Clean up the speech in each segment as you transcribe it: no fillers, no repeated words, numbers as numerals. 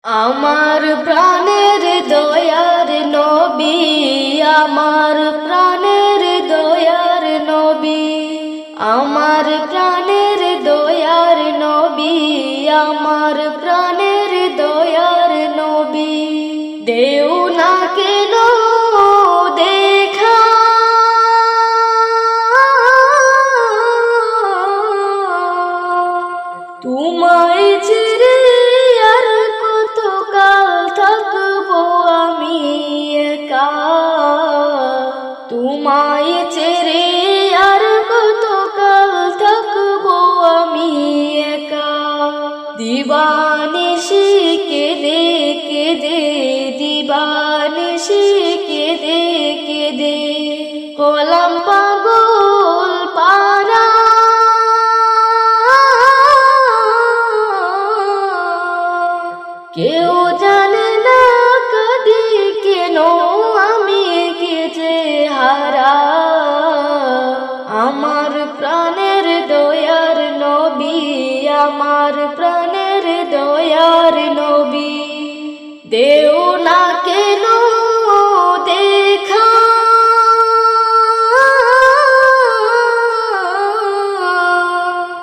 আমার প্রাণের দয়ার নবী, আমার প্রাণের দয়ার নবী, আমার প্রাণের দয়ার নবী, আমার প্রাণের দয়ার নবী। দেও না কেন দেখা, তোমায় ছেড়ে আর কত কাল থাকবো আমি একা, তোমায় ছেড়ে আর কত কাল থাকবো আমি একা। দিবানিশি কেঁদে কেঁদে, দিবানিশি কেঁদে কেঁদে হলাম পাগল পারা। কেউ জানে না কাঁদি কেন আমি কে যে হারা। আমার প্রাণের দয়ার নবী, আমার প্রাণের দয়ার নবী। দেও না কেন দেখা,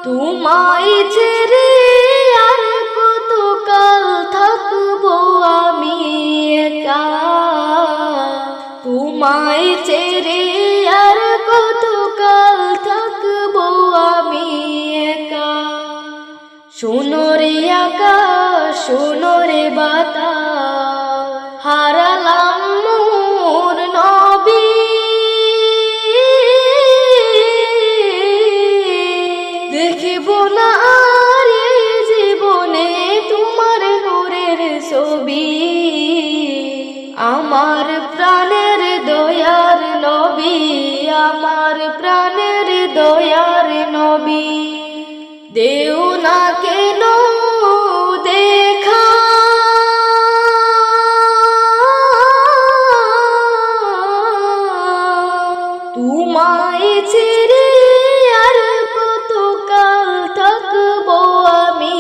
তোমায় ছেড়ে আর কত কাল থাকবো আমি একা, তোমায় ছেড়ে আর কত কাল থাকবো আমি একা। শোনো রে আকাশ, শোনো রে বাতাস, হারালাম মোর নবী। দেখিব না আর এই জীবনে তোমার নূরের ছবি। আমার প্রাণের দয়ার নবী, আমার প্রাণের দয়ার নবী। দেও না কেন দেখা, তোমায় ছেড়ে আর কত কাল থাকবো আমি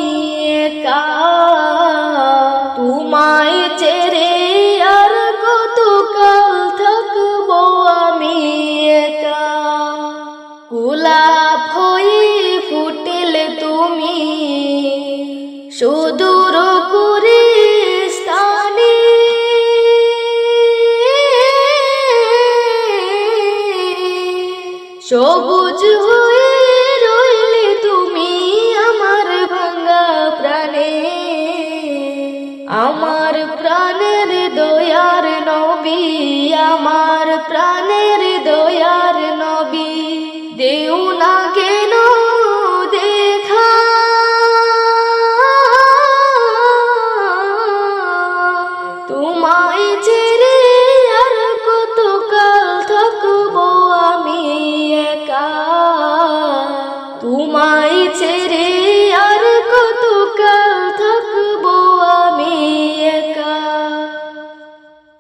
একা, তোমায় ছেড়ে আর কত কাল থাকবো আমি একা। গোলাপ হয়ে ফুটেলে তুমি সুদূর গুলিস্তানে, সবুজ হয়ে রইলে তুমি আমার ভাঙা প্রাণে। আমার প্রাণের দয়ার নবী, আমার প্রাণের দয়ার নবী। দেও